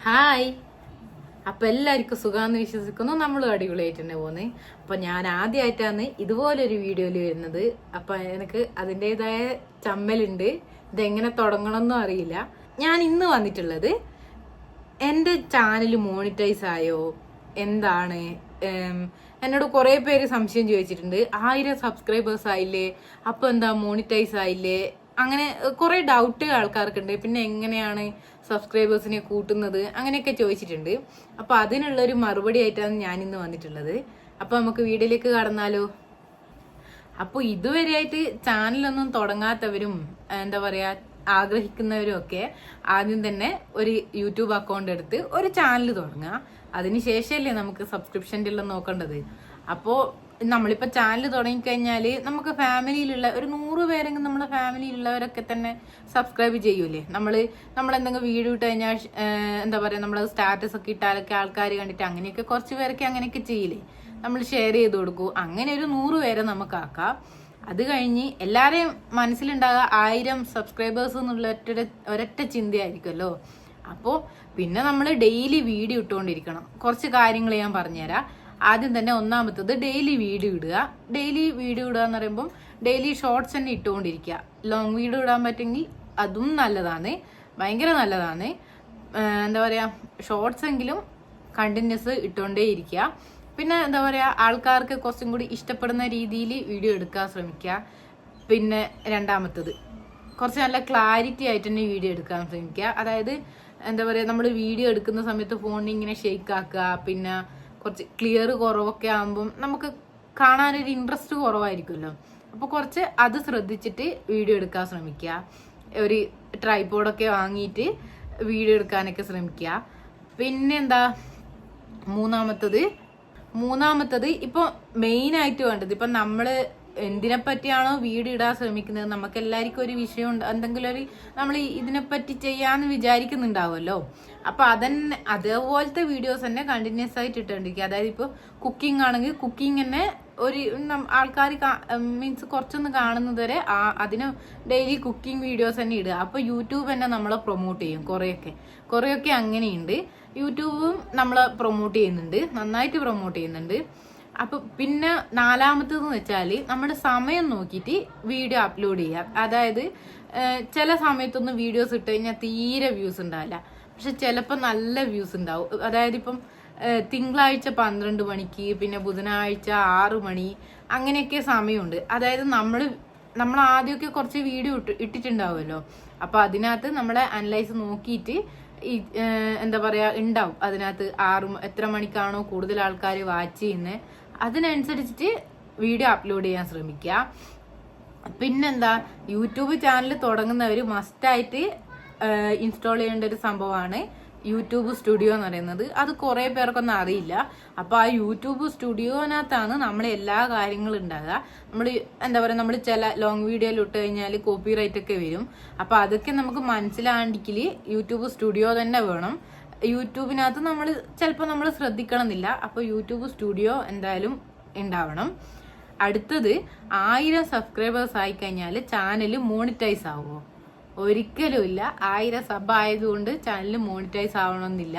Hi. അപ്പൊ എല്ലാവർക്കും സുഖാന്ന് വിശ്വസിക്കുന്നു. നമ്മളും അടിപൊളിയായിട്ട് തന്നെ പോകുന്നത്. അപ്പൊ ഞാൻ ആദ്യമായിട്ടാണ് ഇതുപോലൊരു വീഡിയോയിൽ വരുന്നത്. അപ്പൊ എനിക്ക് അതിൻ്റെതായ ചമ്മലുണ്ട്. ഇതെങ്ങനെ തുടങ്ങണമെന്നും അറിയില്ല. ഞാൻ ഇന്ന് വന്നിട്ടുള്ളത് എൻ്റെ ചാനൽ മോണിറ്റൈസ് ആയോ എന്താണ്, എന്നോട് കുറെ പേര് സംശയം ചോദിച്ചിട്ടുണ്ട്. 1000 സബ്സ്ക്രൈബേഴ്സ് ആയില്ലേ, അപ്പൊ എന്താ മോണിറ്റൈസ് ആയില്ലേ, അങ്ങനെ കുറെ ഡൗട്ട് ആൾക്കാർക്കുണ്ട്. പിന്നെ എങ്ങനെയാണ് സബ്സ്ക്രൈബേഴ്സിനെ കൂട്ടുന്നത്, അങ്ങനെയൊക്കെ ചോദിച്ചിട്ടുണ്ട്. അപ്പൊ അതിനുള്ളൊരു മറുപടി ആയിട്ടാണ് ഞാൻ ഇന്ന് വന്നിട്ടുള്ളത്. അപ്പൊ നമുക്ക് വീഡിയോയിലേക്ക് കടന്നാലോ. അപ്പോൾ ഇതുവരെയായിട്ട് ചാനലൊന്നും തുടങ്ങാത്തവരും എന്താ പറയാ ആഗ്രഹിക്കുന്നവരും ഒക്കെ ആദ്യം തന്നെ ഒരു യൂട്യൂബ് അക്കൗണ്ട് എടുത്ത് ഒരു ചാനൽ തുടങ്ങുക. അതിനുശേഷമല്ലേ നമുക്ക് സബ്സ്ക്രിപ്ഷൻ്റെ എല്ലാം നോക്കേണ്ടത്. അപ്പോൾ നമ്മളിപ്പോ ചാനൽ തുടങ്ങിക്കഴിഞ്ഞാല് നമുക്ക് ഫാമിലിയിലുള്ള ഒരു 100 പേരെങ്കിലും നമ്മളെ ഫാമിലിയിലുള്ളവരൊക്കെ തന്നെ സബ്സ്ക്രൈബ് ചെയ്യൂലേ. നമ്മളെന്തെങ്കിലും വീഡിയോ ഇട്ട് കഴിഞ്ഞാൽ എന്താ പറയാ, നമ്മളത് സ്റ്റാറ്റസ് ഒക്കെ ഇട്ടാലൊക്കെ ആൾക്കാർ കണ്ടിട്ട് അങ്ങനെയൊക്കെ കുറച്ച് പേരൊക്കെ അങ്ങനെയൊക്കെ ചെയ്യില്ലേ, നമ്മൾ ഷെയർ ചെയ്ത് കൊടുക്കൂ. അങ്ങനെ ഒരു 100 പേരെ നമുക്കാക്കാം. അത് കഴിഞ്ഞ് എല്ലാവരെയും മനസ്സിലുണ്ടാകുക 1000 സബ്സ്ക്രൈബേഴ്സ് എന്നുള്ള ഒരൊറ്റ ചിന്തയായിരിക്കുമല്ലോ. അപ്പോൾ പിന്നെ നമ്മൾ ഡെയിലി വീഡിയോ ഇട്ടുകൊണ്ടിരിക്കണം. കുറച്ച് കാര്യങ്ങൾ ഞാൻ പറഞ്ഞുതരാം. ആദ്യം തന്നെ ഒന്നാമത്തത് ഡെയിലി വീഡിയോ ഇടുക. ഡെയിലി വീഡിയോ ഇടുക എന്ന് പറയുമ്പോൾ ഡെയിലി ഷോർട്സ് തന്നെ ഇട്ടുകൊണ്ടിരിക്കുക. ലോങ് വീഡിയോ ഇടാൻ പറ്റുമെങ്കിൽ അതും നല്ലതാണ്, ഭയങ്കര നല്ലതാണ്. എന്താ പറയുക, ഷോർട്സ് എങ്കിലും കണ്ടിന്യൂസ് ഇട്ടുകൊണ്ടേ ഇരിക്കുക. പിന്നെ എന്താ പറയുക, ആൾക്കാർക്ക് കുറച്ചും കൂടി ഇഷ്ടപ്പെടുന്ന രീതിയിൽ വീഡിയോ എടുക്കാൻ ശ്രമിക്കുക. പിന്നെ രണ്ടാമത്തത് കുറച്ച് നല്ല ക്ലാരിറ്റി ആയിട്ട് തന്നെ വീഡിയോ എടുക്കാൻ ശ്രമിക്കുക. അതായത് എന്താ പറയുക, നമ്മൾ വീഡിയോ എടുക്കുന്ന സമയത്ത് ഫോണിൽ ഇങ്ങനെ ഷെയ്ക്ക് ആക്കുക, പിന്നെ കുറച്ച് ക്ലിയർ കുറവൊക്കെ ആകുമ്പം നമുക്ക് കാണാനൊരു ഇൻട്രസ്റ്റ് കുറവായിരിക്കുമല്ലോ. അപ്പോൾ കുറച്ച് അത് ശ്രദ്ധിച്ചിട്ട് വീഡിയോ എടുക്കാൻ ശ്രമിക്കുക. ഒരു ട്രൈപോഡൊക്കെ വാങ്ങിയിട്ട് വീഡിയോ എടുക്കാനൊക്കെ ശ്രമിക്കുക. പിന്നെന്താ മൂന്നാമത്തത് ഇപ്പോൾ മെയിനായിട്ട് വേണ്ടത്, ഇപ്പം നമ്മൾ എന്തിനെ പറ്റിയാണോ വീഡിയോ ഇടാൻ ശ്രമിക്കുന്നത്, നമുക്ക് എല്ലാവർക്കും ഒരു വിഷയം ഉണ്ട്, എന്തെങ്കിലും ഒരു നമ്മൾ ഇതിനെപ്പറ്റി ചെയ്യാന്ന് വിചാരിക്കുന്നുണ്ടാവുമല്ലോ. അപ്പൊ അതേപോലത്തെ വീഡിയോസ് തന്നെ കണ്ടിന്യൂസ് ആയിട്ട് ഇട്ടുകൊണ്ടിരിക്കുക. അതായത് ഇപ്പോൾ കുക്കിംഗ് ആണെങ്കിൽ കുക്കിംഗ് തന്നെ ഒരു ആൾക്കാർ മീൻസ് കുറച്ചൊന്ന് കാണുന്നത് വരെ അതിന് ഡെയിലി കുക്കിംഗ് വീഡിയോസ് തന്നെ ഇടുക. അപ്പൊ യൂട്യൂബ് തന്നെ നമ്മളെ പ്രൊമോട്ട് ചെയ്യും. കുറെയൊക്കെ അങ്ങനെയുണ്ട്. യൂട്യൂബും നമ്മളെ പ്രൊമോട്ട് ചെയ്യുന്നുണ്ട്, നന്നായിട്ട് പ്രൊമോട്ട് ചെയ്യുന്നുണ്ട്. അപ്പൊ പിന്നെ നാലാമത്തേന്ന് വെച്ചാൽ നമ്മുടെ സമയം നോക്കിയിട്ട് വീഡിയോ അപ്ലോഡ് ചെയ്യുക. അതായത് ചില സമയത്തൊന്നും വീഡിയോസ് ഇട്ട് കഴിഞ്ഞാൽ തീരെ വ്യൂസ് ഉണ്ടാവില്ല, പക്ഷെ ചിലപ്പോൾ നല്ല വ്യൂസ് ഉണ്ടാവും. അതായത് ഇപ്പം തിങ്കളാഴ്ച 12 മണിക്ക്, പിന്നെ ബുധനാഴ്ച 6 മണി, അങ്ങനെയൊക്കെ സമയമുണ്ട്. അതായത് നമ്മൾ ആദ്യമൊക്കെ കുറച്ച് വീഡിയോ ഇട്ടിട്ടുണ്ടാവുമല്ലോ. അപ്പൊ അതിനകത്ത് നമ്മളെ അനലൈസ് നോക്കിയിട്ട് എന്താ പറയാ ഉണ്ടാവും. അതിനകത്ത് എത്ര മണിക്കാണോ കൂടുതൽ ആൾക്കാർ വാച്ച് ചെയ്യുന്നത്, അതിനനുസരിച്ചിട്ട് വീഡിയോ അപ്ലോഡ് ചെയ്യാൻ ശ്രമിക്കുക. പിന്നെന്താ, യൂട്യൂബ് ചാനൽ തുടങ്ങുന്നവർ മസ്റ്റായിട്ട് ഇൻസ്റ്റാൾ ചെയ്യേണ്ട ഒരു സംഭവമാണ് യൂട്യൂബ് സ്റ്റുഡിയോ എന്ന് പറയുന്നത്. അത് കുറെ പേർക്കൊന്നും അറിയില്ല. അപ്പൊ ആ യൂട്യൂബ് സ്റ്റുഡിയോനകത്താണ് നമ്മൾ എല്ലാ കാര്യങ്ങളും ഉണ്ടാകുക. നമ്മൾ എന്താ പറയുക, നമ്മൾ ചില ലോങ് വീഡിയോയിൽ ഇട്ട് കഴിഞ്ഞാൽ കോപ്പിറൈറ്റ് ഒക്കെ വരും. അപ്പൊ അതൊക്കെ നമുക്ക് മനസ്സിലാണ്ടെങ്കിൽ യൂട്യൂബ് സ്റ്റുഡിയോ തന്നെ വേണം. യൂട്യൂബിനകത്ത് ചിലപ്പോൾ നമ്മൾ ശ്രദ്ധിക്കണമെന്നില്ല. അപ്പോൾ യൂട്യൂബ് സ്റ്റുഡിയോ എന്തായാലും ഉണ്ടാവണം. അടുത്തത് 1000 സബ്സ്ക്രൈബേഴ്സ് ആയി കഴിഞ്ഞാൽ ചാനൽ മോണിറ്റൈസ് ആവുമോ? ഒരിക്കലും ഇല്ല. 1000 സബ് ആയതുകൊണ്ട് ചാനൽ മോണിറ്റൈസ് ആവണമെന്നില്ല.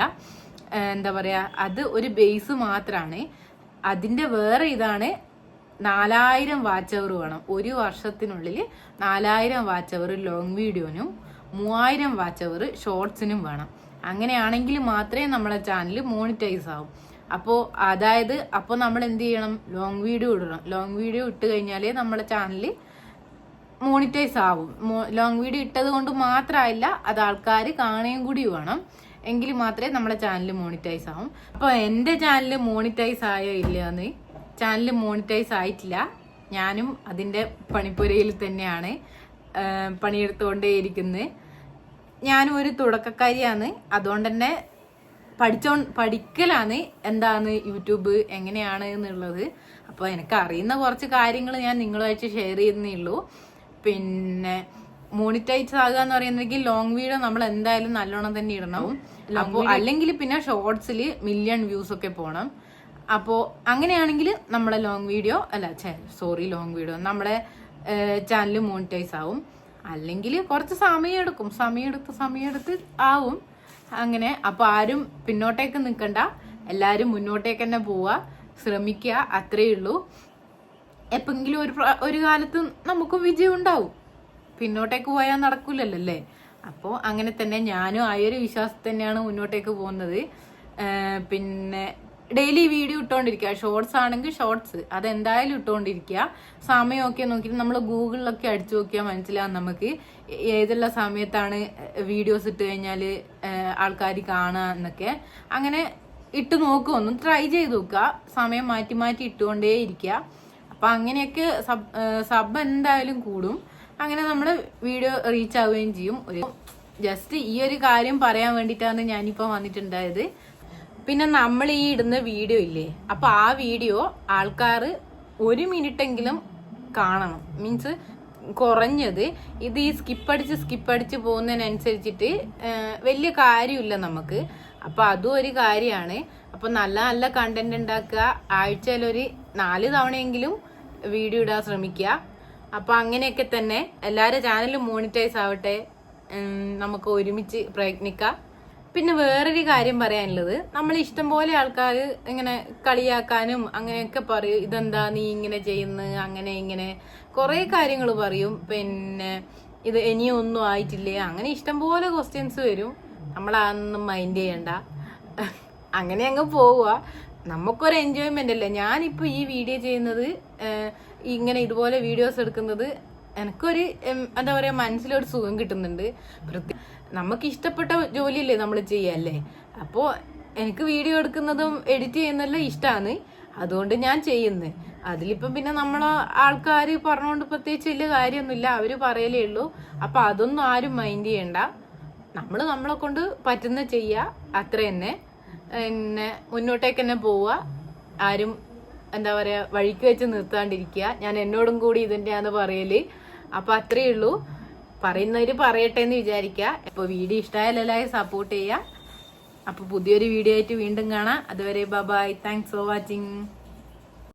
എന്താ പറയാ, അത് ഒരു ബേസ് മാത്രമാണ്. അതിന്റെ വേറെ ഇതാണ് 4000 വാച്ച് അവർ വേണം. ഒരു വർഷത്തിനുള്ളിൽ 4000 വാച്ച് അവർ ലോങ് വീഡിയോനും 3000 വാച്ച് അവർ ഷോർട്സിനും വേണം. അങ്ങനെയാണെങ്കിൽ മാത്രമേ നമ്മളെ ചാനൽ മോണിറ്റൈസ് ആവും. അപ്പോൾ നമ്മൾ എന്ത് ചെയ്യണം, ലോങ് വീഡിയോ ഇടണം. ലോങ് വീഡിയോ ഇട്ട് കഴിഞ്ഞാലേ നമ്മളെ ചാനൽ മോണിറ്റൈസ് ആവും. ലോങ് വീഡിയോ ഇട്ടത് കൊണ്ട് മാത്രമായില്ല, അത് ആൾക്കാർ കാണുകയും കൂടി വേണം. എങ്കിൽ മാത്രമേ നമ്മളെ ചാനൽ മോണിറ്റൈസ് ആവും. അപ്പോൾ എൻ്റെ ചാനൽ മോണിറ്റൈസ് ആയോ ഇല്ലയെന്ന്, ചാനൽ മോണിറ്റൈസ് ആയിട്ടില്ല. ഞാനും അതിൻ്റെ പണിപ്പുരയിൽ തന്നെയാണ് പണിയെടുത്തുകൊണ്ടേയിരിക്കുന്നത്. ഞാനും ഒരു തുടക്കക്കാരിയാണ്. അതുകൊണ്ട് തന്നെ പഠിക്കലാണ് എന്താണ് യൂട്യൂബ് എങ്ങനെയാണ് എന്നുള്ളത്. അപ്പോൾ എനിക്ക് അറിയുന്ന കുറച്ച് കാര്യങ്ങൾ ഞാൻ നിങ്ങളുമായിട്ട് ഷെയർ ചെയ്യുന്നേ ഉള്ളൂ. പിന്നെ മോണിറ്റൈസ് ആകുക എന്ന് പറയുന്നെങ്കിൽ ലോങ് വീഡിയോ നമ്മൾ എന്തായാലും നല്ലോണം തന്നെ ഇടണം. അപ്പോൾ അല്ലെങ്കിൽ പിന്നെ ഷോർട്സിൽ മില്യൺ വ്യൂസ് ഒക്കെ പോകണം. അപ്പോൾ അങ്ങനെയാണെങ്കിൽ നമ്മളെ ലോങ് വീഡിയോ നമ്മളെ ചാനൽ മോണിറ്റൈസ് ആവും. അല്ലെങ്കിൽ കുറച്ച് സമയമെടുത്ത് ആവും. അങ്ങനെ അപ്പൊ ആരും പിന്നോട്ടേക്ക് നിൽക്കണ്ട, എല്ലാരും മുന്നോട്ടേക്ക് തന്നെ പോവാ, ശ്രമിക്കുക, അത്രേ ഉള്ളൂ. എപ്പെങ്കിലും ഒരു കാലത്ത് നമുക്ക് വിജയം ഉണ്ടാവും, പിന്നോട്ടേക്ക് പോയാൽ നടക്കൂലല്ലോ അല്ലേ. അപ്പോൾ അങ്ങനെ തന്നെ ഞാനും ആ ഒരു വിശ്വാസത്തിൽ തന്നെയാണ് മുന്നോട്ടേക്ക് പോകുന്നത്. പിന്നെ ഡെയിലി വീഡിയോ ഇട്ടുകൊണ്ടിരിക്കുക, ഷോർട്സ് ആണെങ്കിൽ ഷോർട്സ് അതെന്തായാലും ഇട്ടുകൊണ്ടിരിക്കുക. സമയമൊക്കെ നോക്കിയിട്ട് നമ്മൾ ഗൂഗിളിലൊക്കെ അടിച്ചു നോക്കിയാൽ മനസ്സിലാവും നമുക്ക് ഏതുള്ള സമയത്താണ് വീഡിയോസ് ഇട്ട് കഴിഞ്ഞാൽ ആൾക്കാർ കാണുക എന്നൊക്കെ. അങ്ങനെ ഇട്ട് നോക്കുക, ഒന്ന് ട്രൈ ചെയ്ത് നോക്കുക, സമയം മാറ്റി മാറ്റി ഇട്ടുകൊണ്ടേ ഇരിക്കുക. അപ്പം അങ്ങനെയൊക്കെ സബ് എന്തായാലും കൂടും, അങ്ങനെ നമ്മൾ വീഡിയോ റീച്ച് ആവുകയും ചെയ്യും. ജസ്റ്റ് ഈ ഒരു കാര്യം പറയാൻ വേണ്ടിയിട്ടാണ് ഞാനിപ്പോൾ വന്നിട്ടുണ്ടായത്. പിന്നെ നമ്മൾ ഈ ഇടുന്ന വീഡിയോ ഇല്ലേ, അപ്പൊ ആ വീഡിയോ ആൾക്കാർ 1 മിനിറ്റെങ്കിലും കാണണം. മീൻസ് കുറഞ്ഞത് ഇത് ഈ സ്കിപ്പടിച്ച് പോകുന്നതിനനുസരിച്ചിട്ട് വലിയ കാര്യമില്ല നമുക്ക്. അപ്പൊ അതും ഒരു കാര്യമാണ്. അപ്പൊ നല്ല നല്ല കണ്ടന്റ് ഉണ്ടാക്കുക, ആഴ്ചയിൽ ഒരു 4 തവണയെങ്കിലും വീഡിയോ ഇടാൻ ശ്രമിക്കുക. അപ്പൊ അങ്ങനെയൊക്കെ തന്നെ എല്ലാവരുടെ ചാനലും മോണിറ്റൈസ് ആവട്ടെ, നമുക്ക് ഒരുമിച്ച് പ്രയത്നിക്കാം. പിന്നെ വേറൊരു കാര്യം പറയാനുള്ളത്, നമ്മൾ ഇഷ്ടംപോലെ ആൾക്കാർ ഇങ്ങനെ കളിയാക്കാനും അങ്ങനെയൊക്കെ പറയും, ഇതെന്താ നീ ഇങ്ങനെ ചെയ്യുന്നത്, അങ്ങനെ ഇങ്ങനെ കുറേ കാര്യങ്ങൾ പറയും. പിന്നെ ഇത് ഇനിയും ഒന്നും ആയിട്ടില്ലേ, അങ്ങനെ ഇഷ്ടംപോലെ ക്വസ്റ്റ്യൻസ് വരും. നമ്മൾ അതൊന്നും മൈൻഡ് ചെയ്യണ്ട, അങ്ങനെ അങ്ങ് പോവുക. നമുക്കൊരു എൻജോയ്മെന്റ് അല്ലേ. ഞാനിപ്പോൾ ഈ വീഡിയോ ചെയ്യുന്നത്, ഇങ്ങനെ ഇതുപോലെ വീഡിയോസ് എടുക്കുന്നത് എനിക്കൊരു എന്താ പറയുക, മനസ്സിലൊരു സുഖം കിട്ടുന്നുണ്ട്. നമുക്ക് ഇഷ്ടപ്പെട്ട ജോലിയല്ലേ നമ്മൾ ചെയ്യല്ലേ. അപ്പോൾ എനിക്ക് വീഡിയോ എടുക്കുന്നതും എഡിറ്റ് ചെയ്യുന്നതെല്ലാം ഇഷ്ടമാണ്, അതുകൊണ്ട് ഞാൻ ചെയ്യുന്നത്. അതിലിപ്പം പിന്നെ നമ്മളെ ആൾക്കാർ പറഞ്ഞുകൊണ്ട് പ്രത്യേകിച്ച് വലിയ കാര്യമൊന്നുമില്ല, അവർ പറയലേ ഉള്ളൂ. അപ്പം അതൊന്നും ആരും മൈൻഡ് ചെയ്യണ്ട, നമ്മൾ നമ്മളെ കൊണ്ട് പറ്റുന്ന ചെയ്യുക, അത്ര തന്നെ. പിന്നെ മുന്നോട്ടേക്ക് തന്നെ പോവുക, ആരും എന്താ പറയുക വഴിക്ക് വെച്ച് നിർത്താണ്ടിരിക്കുക. ഞാൻ എന്നോടും കൂടി ഇതിൻ്റെയാന്ന് പറയല്. അപ്പം അത്രയേ ഉള്ളൂ, പറയുന്നവർ പറയട്ടെ എന്ന് വിചാരിക്കുക. ഇപ്പോൾ വീഡിയോ ഇഷ്ടമായാലും എല്ലാവരും സപ്പോർട്ട് ചെയ്യുക. അപ്പോൾ പുതിയൊരു വീഡിയോ ആയിട്ട് വീണ്ടും കാണാം. അതുവരെ ബൈ, താങ്ക്സ് ഫോർ വാച്ചിങ്.